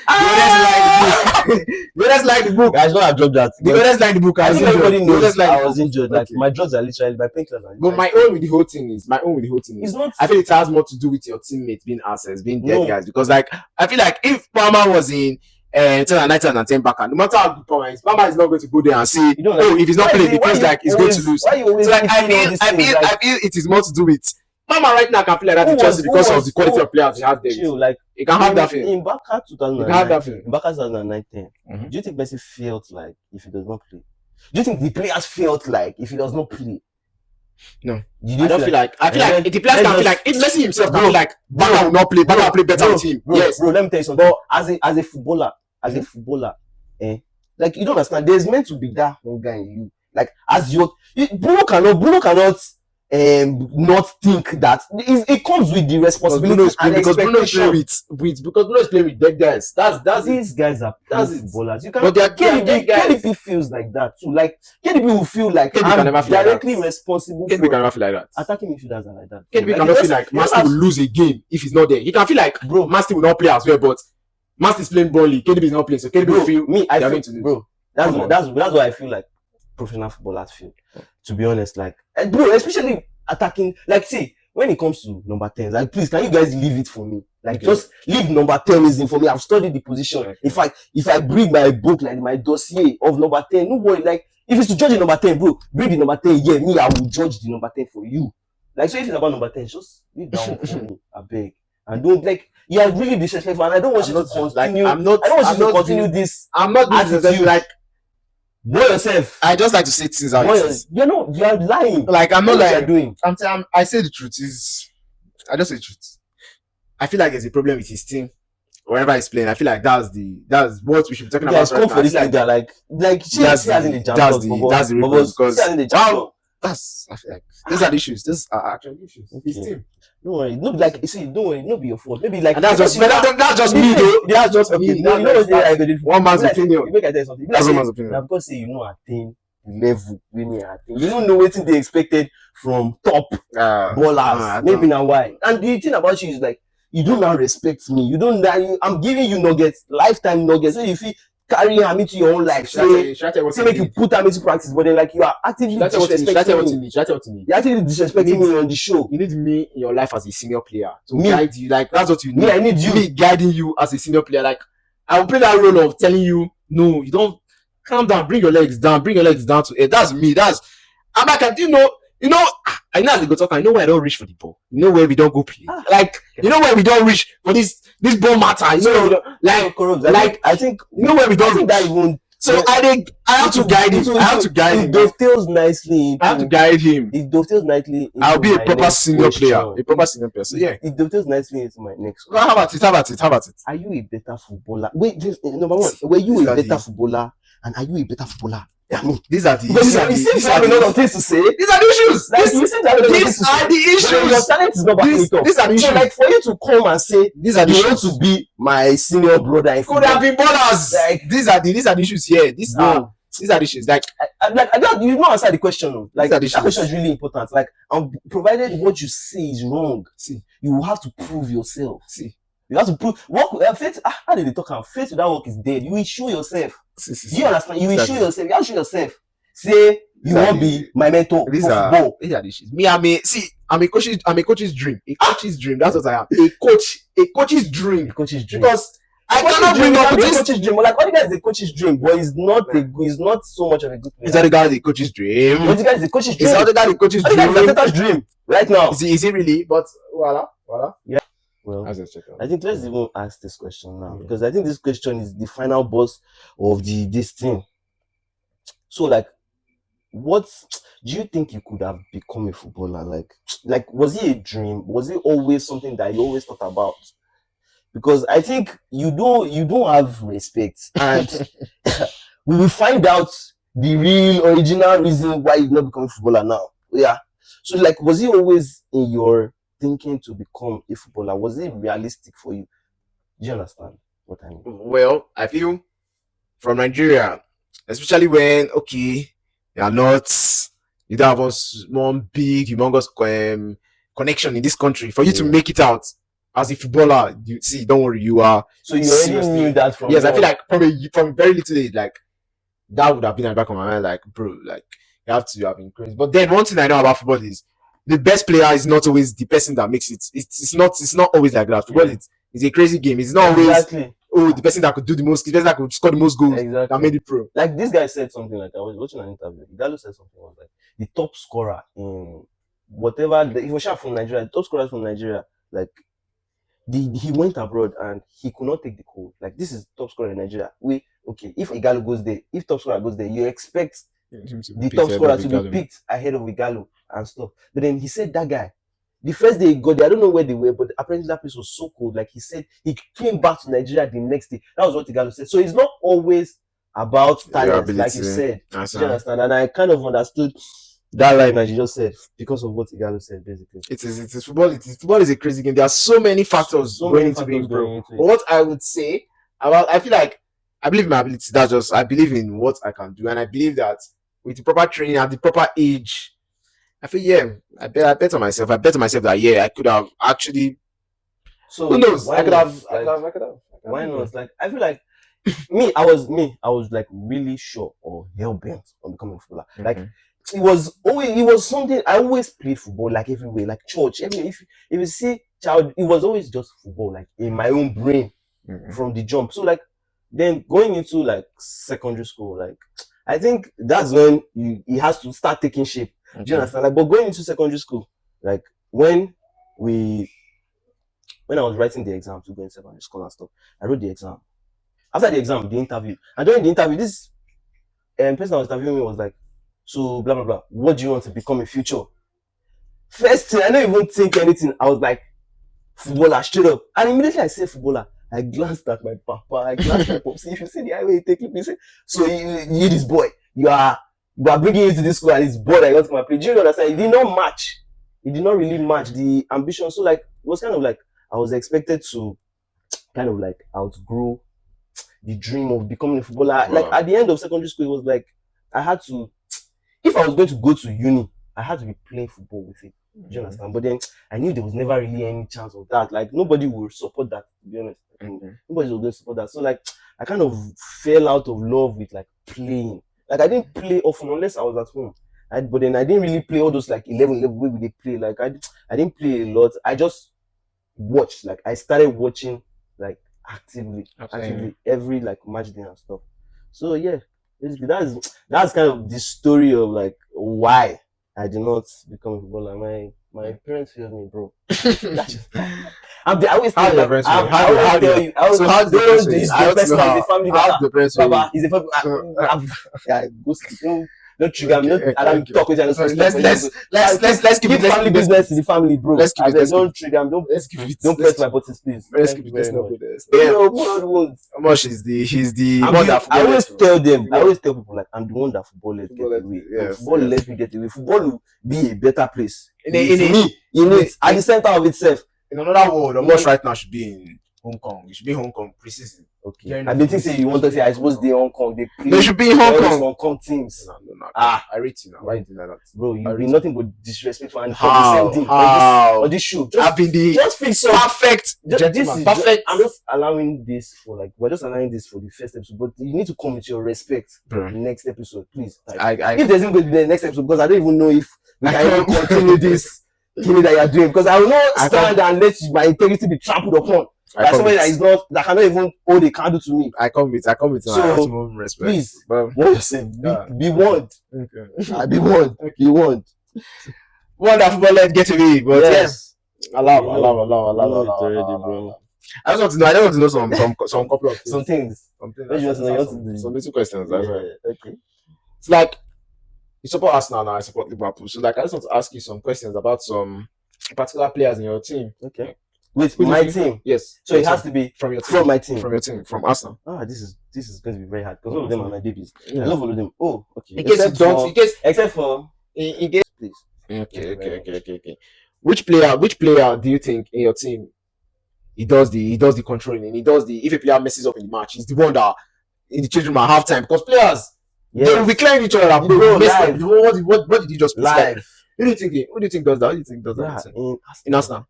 like the book. I should have dropped that. The others like the book. I think everybody knows I was injured. Like my drugs are literally my painkillers. But my own with the whole thing is it's not. I feel it has more to do with your teammates being assets, being dead guys. Because like I feel like if Palmer was in 2010 back, no matter how good Palmer is not going to go there and see. If he's not playing, because like he's going to lose. So like I feel it is more to do with Palmer right now. Can feel like that in Chelsea because of the quality of players he has there. Like he can have that feeling. In Barca 2019, do you think Messi felt like if he does not play? Do you think the players felt like if he does not play? No, I don't feel like. I feel like the players can feel like if Messi himself can feel like Barca will not play. Barca will play better with him. Yes, bro. Let me tell you something. But as a footballer, like you don't understand. There's meant to be that hunger in you. Like as Bruno cannot not think that it comes with the responsibility and because Bruno is playing with dead guys. That's these guys are footballers. You can't. But KDB feels like that too. Like KDB will feel like I'm directly responsible. KDB cannot feel like that. Attacking midfielders are like that. KDB cannot feel like Master will lose a game if he's not there. He can feel like Master will not play as well, but Master is playing ball. KDB is not playing, so KDB will feel I feel, bro. That's what I feel like professional footballers feel. To be honest, like bro, especially attacking. Like, see, when it comes to number 10s, like please, can you guys leave it for me? Like, just leave number 10 is in for me. I've studied the position. Okay. If I bring my book, like my dossier of number 10, no worry. Like, if it's to judge the number 10, bro, bring the number 10. Yeah, me, I will judge the number 10 for you. Like, so if it's about number 10, just leave that one for me. I beg. And don't like. You are really disrespectful, and I don't want you to continue. I don't want you to continue this. I'm not attitude. Like. Boy yourself. I just like to say things out. You are lying. Like I'm not lying. Doing. I say the truth. I just say the truth. I feel like there's a problem with his team. Wherever he's playing, I feel like that's what we should be talking about. Right for this like Chelsea has in the Champions. That's the reason because I feel like these are the issues. These are actual issues. Okay. His team. Don't worry. No, like you see, don't worry. No, be your fault. Maybe like and that's just me. Though. That's just okay. You know what I did. One man's opinion. You make I tell you something. That's one man's opinion. Now because say you know attain the level when you attain. You don't know what they expected from top ballers. Maybe now why. And the thing about you is like you don't now respect me. You don't. I'm giving you nuggets, lifetime nuggets. So if you carry them into your own life, say make you put them into practice, but then like you are actively disrespecting me. You're actively disrespecting me on the show. You need me in your life as a senior player to guide you. Like that's what you need. Me, I need you. Me guiding you as a senior player. Like I will play that role of telling you, no, you don't. Calm down. Bring your legs down. Bring your legs down to it. That's me. I'm like, you know. I know as they go talk. I know where I don't reach for the ball. You know where we don't go play. Like you know where we don't reach for this ball matter. You know, like I think you know where we don't. I think that even So I have to guide him. I have to guide him. It dovetails nicely into, I have to guide him. It dovetails nicely into I'll be a proper senior player. question. A proper senior player. So yeah. It dovetails nicely into my next question. How about it? Are you a better footballer? Wait, number one, were you a better footballer? And are you a better footballer? I mean, these are the these are the things to say. These are the issues. These are the issues. Your talent is not backing it up. These are the issues. So, like, for you to come and say these are the you issues. want to be my senior brother, it could have been ballers. Like, these are the issues here. These are the issues. Like I don't, you don't answer the question. Like, that question is really important. Like, provided what you say is wrong, you will have to prove yourself. You have to prove faith. How did they talk about faith without work is dead? You will show yourself. Do you understand? You will show yourself. You have to show yourself. Say you won't be my mentor. These are the issues. Me, I'm a coach's dream. A coach's dream. That's what I am. A coach's dream. Because I cannot bring up this coach's dream. Like, all the guys is a coach's dream, but it's not so much of a good player. Is that the guy the coach's dream? What the guy is the coach's dream? Is that the guy the coach's dream? Is the coach's dream right now? Is it really? But voila. Yeah. Well, I think let's even ask this question now, because I think this question is the final boss of this thing. So, like, what do you think you could have become a footballer? Like, was it a dream? Was it always something that you always thought about? Because I think you don't have respect, and we will find out the real original reason why you've not become a footballer now. Yeah. So, like, was it always in your thinking to become a footballer? Was it realistic for you? Do you understand what I mean? Well, I feel from Nigeria, especially when you are not, you don't have one big humongous connection in this country for you to make it out as a footballer. You see, don't worry, you are. So you already knew that from. Yes, I feel like from very little age, like that would have been at the back of my mind. Like, bro, like you have to have increased. But then one thing I know about football is the best player is not always the person that makes it. It's not always like that. Football is a crazy game. It's not always the person that could do the most, the person that could score the most goals that made it pro. Like, this guy said something, like, I was watching an interview. Igalo said something like the top scorer in whatever he was from Nigeria, the top scorer from Nigeria, like he went abroad and he could not take the call. Like, this is top scorer in Nigeria. If Igalo goes there, if top scorer goes there, you expect the top scorer to be picked ahead of Igalo and stuff. But then he said that guy, the first day he got there, I don't know where they were, but apparently that place was so cold. Like, he said he came back to Nigeria the next day. That was what Igalo said. So it's not always about talent, like you said. Do you understand? And I kind of understood that line that you just said because of what Igalo said, basically. It is football. Football is a crazy game. There are so many factors going into being pro. But what I would say I feel like I believe in my ability. That's just, I believe in what I can do, and I believe that with the proper training at the proper age, I feel I bet on myself. I bet on myself that I could have actually. So who knows? I could have. Why not? Like, I feel like I was like really sure or hell bent on becoming a footballer. Mm-hmm. Like, it was something I always played football, like everywhere, like church. If you see child, it was always just football, like in my own brain from the jump. So, like, then going into like secondary school, like I think that's when he has to start taking shape. Do you understand? Like, but going into secondary school, like when I was writing the exam to go in secondary school and stuff, I wrote the exam. After the exam, the interview, and during the interview, this person that was interviewing me was like, so blah blah blah, what do you want to become in future? First thing, I don't even think anything. I was like, footballer, straight up. And immediately I said footballer, I glanced at my papa, I glanced at my popsi. If you see the highway you take it, you say, so you this boy, you are bringing you to this school and this boy that you want to come and play. Do you understand? It did not match. It did not really match the ambition. So, like, it was kind of like I was expected to kind of like outgrow the dream of becoming a footballer. Wow. Like, at the end of secondary school, it was like I had to, if I was going to go to uni, I had to be playing football with it. Do you understand? But then I knew there was never really any chance of that. Like, nobody would support that, to be honest. Nobody was going to support that. So, like, I kind of fell out of love with like playing. Like, I didn't play often unless I was at home. But then I didn't really play all those like 11 where they play. Like, I didn't play a lot. I just watched. Like, I started watching like actively every like match day and stuff. So yeah, basically that's kind of the story of like why I did not become a footballer. My parents failed me, bro. I always how tell you. So how do the family how the parents fail Baba, he's a family. Go sleep. Don't trigger me. Don't talk with you. Let's keep family business to the family, bro. Let's keep it. Don't trigger me. Don't press my buttons, please. Let's keep it. Omosh is the one that I always tell people like I'm the one that football let get away. Football let me get away. Football will be a better place. In it at the center of itself. In another word, Omosh right now should be in Hong Kong. You should be in Hong Kong preseason. Okay. I didn't say you want to say I suppose they Hong Kong. They should be in Hong Kong teams. No. I rate you now. Why you do that? Bro, you've been nothing but disrespectful and condescending on this show. Just fix perfect. Perfect. I'm just allowing this for we're just allowing this for the first episode, but you need to come with your respect. Bro. The next episode, please. If there's going to be the next episode, because I don't even know if we can continue this thing that you're doing, because I will not stand and let my integrity be trampled upon. Like somebody that cannot even hold a candle to me. I come with so, respect. Please, be warned. Okay. Be warned. Okay. Be warned. Wonderful, let's get to me. But yes, allow. I just want to know some couple of things. Some things. Some little questions. That's right. Okay. It's like you support Arsenal now. I support Liverpool. So I just want to ask you some questions about some particular players in your team. Okay. With my team, yes. So it has to be from your team. From my team. From your team. From Arsenal. This is going to be very hard because all of them are my babies. I love all of them. Oh, okay. Except for please. Okay. Which player do you think in your team he does the controlling? He does the if a player messes up in the match, he's the one that in the changing room at halftime because players they will be clearing each other. What did you just live? Who do you think does that? Who do you think does that? In Arsenal.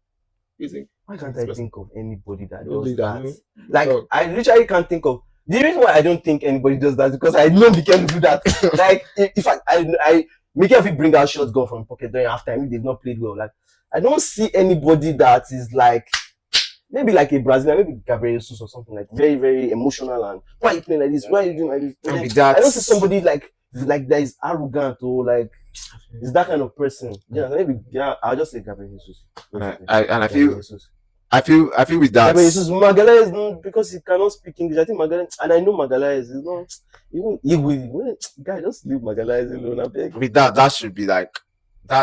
Why can't I think of anybody that does that? I literally can't think of the reason why I don't think anybody does that because I know they can do that. If I make it bring out shots gone from pocket during halftime if they've not played well. I don't see anybody that is maybe like a Brazilian, maybe Gabriel Jesus or something very, very emotional and why are you playing like this? Why are you doing like this? I don't see somebody like that is arrogant or is that kind of person. I'll just say Gabriel Jesus. I feel with that. Gabriel Jesus, Magalhaes, because he cannot speak English. I think Magalhaes, and I know Magalhaes is not even he will. Guy, just leave Magalhaes alone. I beg. With that should be that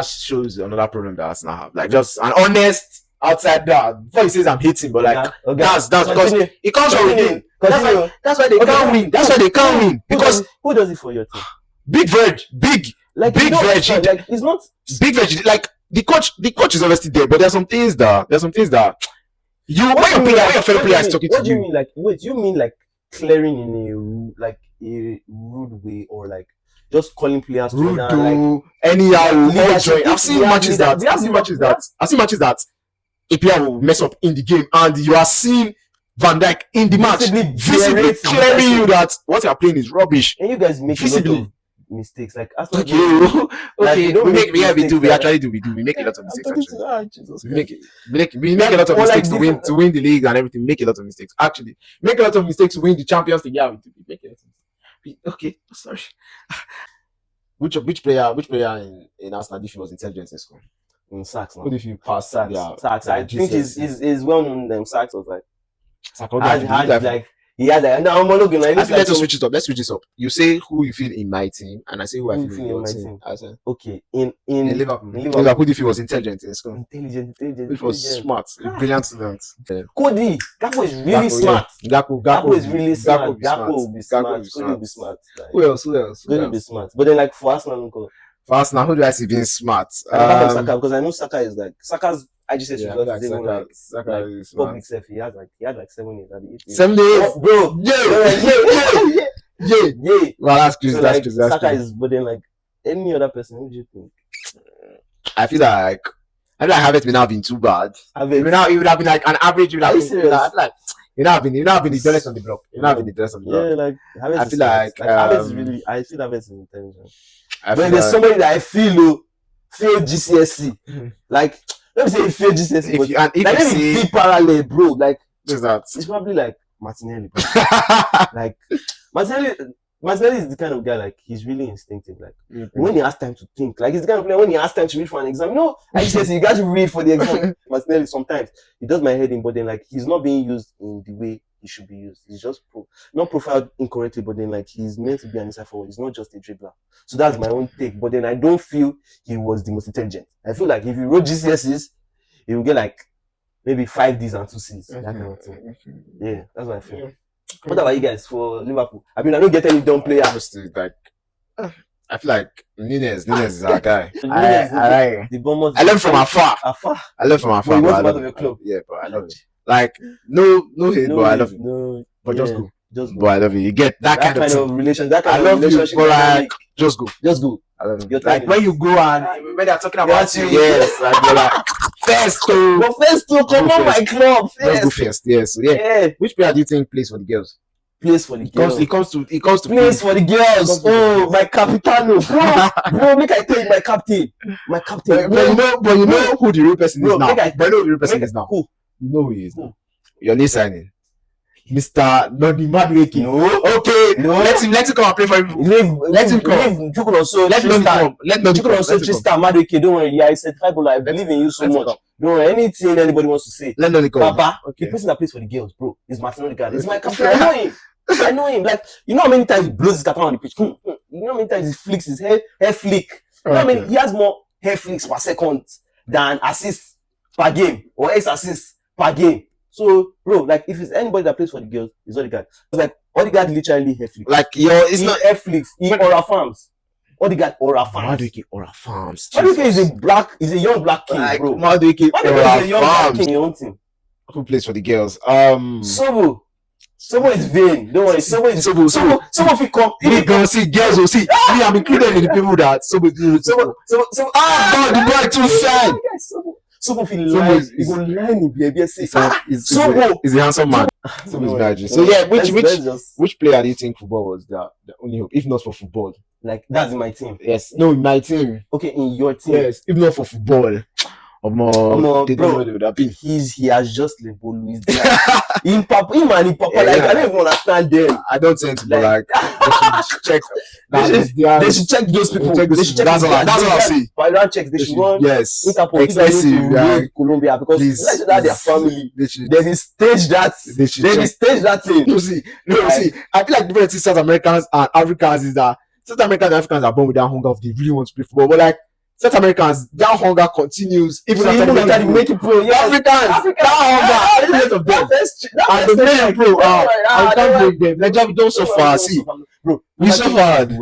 shows another problem that Arsenal have. Just an honest outside that. Before he says I'm hating, but that's because it comes from within. That's why they can't win. That's why they can't win. Because who does it for your team? Big Veg. It's not Big Veg. The coach is obviously there, but there's some things that when your fellow player is talking to you. What do you mean? Wait, you mean clearing in a rude way or just calling players rude to anyhow? I've seen matches that a player will mess up in the game, and you are seeing Van Dijk in the match visibly clearing you that what you are playing is rubbish. And you guys make visibly mistakes we actually do. We make a lot of mistakes. We make a lot of mistakes to win the league and everything. Make a lot of mistakes. Actually, make a lot of mistakes to win the Champions League. Yeah, we make a lot of mistakes. Okay, sorry. Which player in Arsenal do you feel was intelligent in school? Sachs. Who do you feel passed? Sachs. I think is well known. Sachs was he had let's switch it up. Let's switch this up. You say who you feel in my team, and I say who I feel in your team. Okay. In Liverpool, who do you feel was intelligent in school? Intelligent. Which was smart, brilliant student. Cody, Gakpo is really smart. Gakpo is really smart. Gakpo will be smart. Who else? Will be smart. But then for Arsenal, who do I see being smart? Saka, because I know Saka is Saka's. I just said Saka is smart. Public self. He had 7 years. 7 days, bro. Yeah. Well, that's crazy. Saka is, but then any other person, who do you think? I feel like Havertz may not have been too bad. It would have been an average. You would have been the dullest on the block. Yeah, I feel like Havertz is really. I feel Havertz is intelligent. But there's somebody that I feel GCSE. Let me say he failed GCSE. If you see parallel, bro. It's probably Martinelli. Martinelli. Martinelli is the kind of guy, like, he's really instinctive. Like, when he has time to think, like, he's the kind of player, when he has time to read for an exam, I just you got to read for the exam. Martinelli, sometimes, he does my head in, but then, like, he's not being used in the way he should be used. He's just not profiled incorrectly, but then, like, he's meant to be an inside forward. He's not just a dribbler. So that's my own take. But then I don't feel he was the most intelligent. I feel like if he wrote GCSEs, he will get, like, maybe 5 Ds and 2 Cs. That kind of thing. Yeah, that's what I feel. What about you guys for Liverpool? I mean, I don't get any dumb player. Like, I feel like Nunes is our guy. I learned from afar. I learned from afar. But part of your club. Yeah, but I love it. Like, no hate, but I love it. No, but just go. But I love it. You get that kind of relation. That kind of relationship. But like, just go. I love it. Like when you go and when they're talking about you, yes, like you're like first to come on my club. Let's go first. Yes, yeah. Which player do you think plays for the girls? Plays for the girls. He comes to plays for the girls. Oh, my capitano, bro. Make I tell you, my captain. But you know who the real person is now. But you know who the real person is now. Who? You know who he is now. Your new signing, Mr. Nodi Madueke. No. Okay. No. Let him come and play for him. Let him come. Let Tristan Madueke. Don't worry. Yeah, I said tribal. I believe in you so much. Don't worry. Anything anybody wants to say. Let him come. Papa, the person that plays for the girls, bro, is Martin Odegaard. It's my captain. I know him. Like, you know how many times he blows his cap on the pitch? You know how many times he flicks his hair flick? You know how many? He has more hair flicks per second than assists per game or assists per game. So, bro, like, if it's anybody that plays for the girls, it's Odegaard. It's like, Odegaard literally hair flicks. Like, it's not hair flicks. He aura farms. Odegaard aura farms. Madueke aura farms. Madueke is a young black king, like, bro. Madueke aura is a young black king. Your own team. Who plays for the girls? Sobo is vain. Don't worry. Sobo if you come. You can see girls will see. Me, I'm included in the people that Sobo. God, the boy too fine. Sobo if you lie, you go lie in baby. Sobo is a handsome man. Sobo is magic. So yeah, which player do you think football was the only hope, if not for football? Like, that's in my team. Yes. No, in my team. Okay, in your team. Yes, if not for football. Bro, he has just labeled Luis Diaz. Him and Papa, like, I don't even understand them. I don't think to like they should check. They should check those people. They should check. That's what I see. Background checks. They should run. Yes. Excessive. Colombia, because that's their family. They stage that thing. No, see. I feel like the difference between South Americans and Africans is that South Americans and Africans are born with that hunger of they really want to play football, but like South Americans, that hunger continues even after they make it pro. Yeah, Africans, that hunger, of them, and the main pro. I can't break them. Nigeria, we don't suffer. See, bro, we suffered.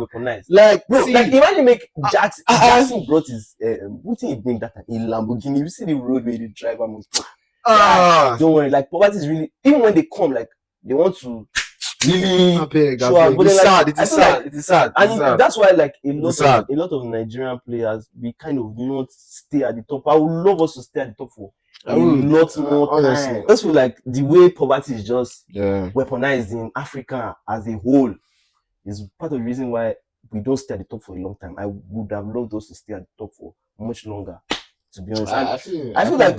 Like, bro, like, imagine make Jackson brought his what did he bring that in Lamborghini? You see the road where the driver must go. Don't worry, like, poverty is really, even when they come, like, they want to really show up, but it is sad. And that's why, like, a lot of Nigerian players, we kind of not stay at the top. I would love us to stay at the top for a lot more honestly. I just feel like the way poverty is just weaponized in Africa as a whole is part of the reason why we don't stay at the top for a long time. I would have loved us to stay at the top for much longer, to be honest. I feel like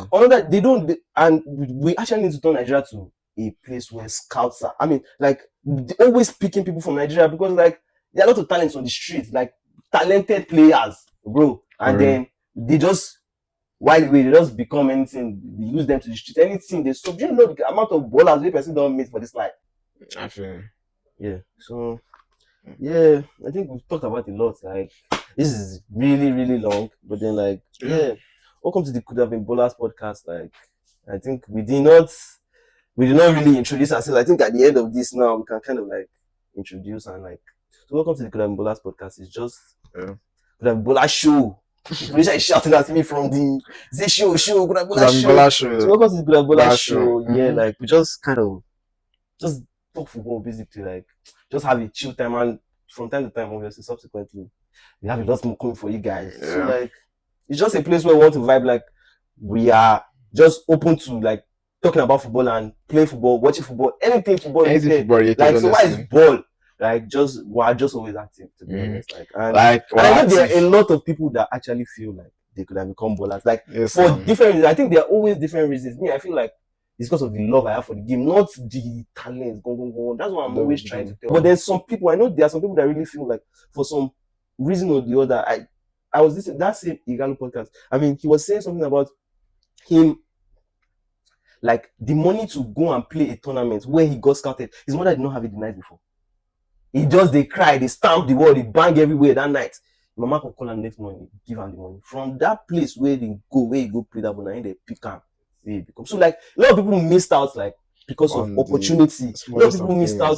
and we actually need to turn Nigeria to a place where scouts are. I mean, like, they're always picking people from Nigeria because, like, there are a lot of talents on the street, like talented players, bro. And then they just they just become anything. They use them to the street. Anything they stop. Do you know the amount of ballers we person don't miss for this life? I feel. Yeah. So yeah, I think we've talked about a lot. Like, this is really, really long, but then, like, welcome to the Coulda Been Ballers podcast. Like, I think we did not really introduce ourselves. I think at the end of this now, we can kind of, like, introduce and, like, so welcome to the Coulda Been Ballers podcast. It's just Coulda Been Ballers show. Which I shouted at me from the show, Coulda Been Ballers show. So welcome to the Coulda Been Ballers show. Yeah, like, we just kind of just talk football, basically, like, just have a chill time, and from time to time, obviously, subsequently, we have a lot more coming for you guys. So, like, it's just a place where we want to vibe. Like, we are just open to, like, talking about football and playing football, watching football, anything football. Like, so why is ball? Like, we're just always active, to be honest. Like, and I know there are a lot of people that actually feel like they could have become ballers. Like, for different reasons. I think there are always different reasons. Me, I feel like it's because of the love I have for the game, not the talent. Go. That's what I'm always trying to tell. But there's some people, I know there are some people that really feel like for some reason or the other, I was listening that same Igalo podcast. I mean, he was saying something about him, like the money to go and play a tournament where he got scouted. His mother did not have it the night before. He just, they cry, they stamp the wall, they bang everywhere that night. Mama can call him next morning, give him the money. From that place where he go play that ball, and they pick him. So like a lot of people missed out, like because of opportunity. A lot of people missed out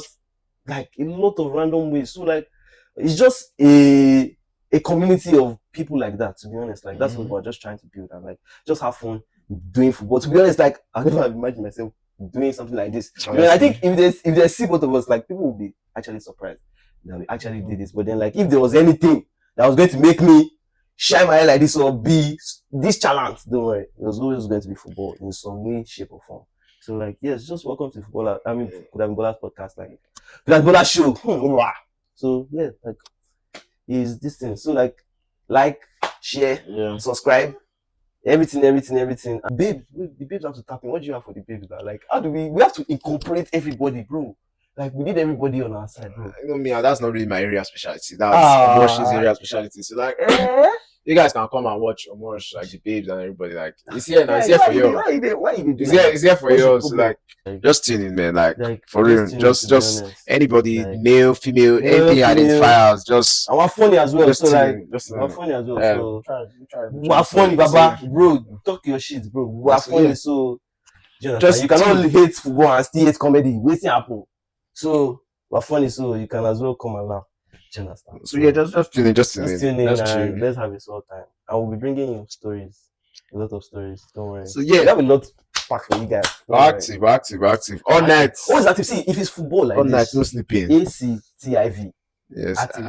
like a lot of random ways. So like it's just a community of people like that, to be honest. Like that's what we're just trying to build, and like just have fun doing football. To be honest, like I never have imagined myself doing something like this. You know, I think if they see both of us, like people will be actually surprised that we actually did this. But then like if there was anything that was going to make me shine my head like this or be this challenge, don't worry, it was always going to be football in some way, shape, or form. So like yes, just welcome to Coulda Been Ballers podcast, like Coulda Been Ballers show. So yeah, like is this thing. So like share, subscribe, everything. Babe, the babes have to tap in. What do you have for the babes? Like how do we have to incorporate everybody, bro? Like we need everybody on our side, bro. You know me, that's not really my area specialty. That's Omosh's area specialty. So like you guys can come and watch Omosh, like the babes and everybody. Like it's here now, it's here for you. Why you do it's here for you. So like just tune in, man. Like for real, just anybody, like, male, female, anything identifiers, just and we're funny as well. So like we're funny as well. So we're funny, Baba, bro. Talk your shit, bro. We're funny, so just you cannot hate football and still hate comedy. Waiting happen. So we're funny, so you can as well come and laugh. Do you understand? So yeah, just tune in, and let's have a small time. I will be bringing you stories, a lot of stories. Don't worry. So yeah, we have a lot packed for you guys. Active. All night. Always active. See, if it's football like all this, night, no sleeping. ACTIV. Yes. Active.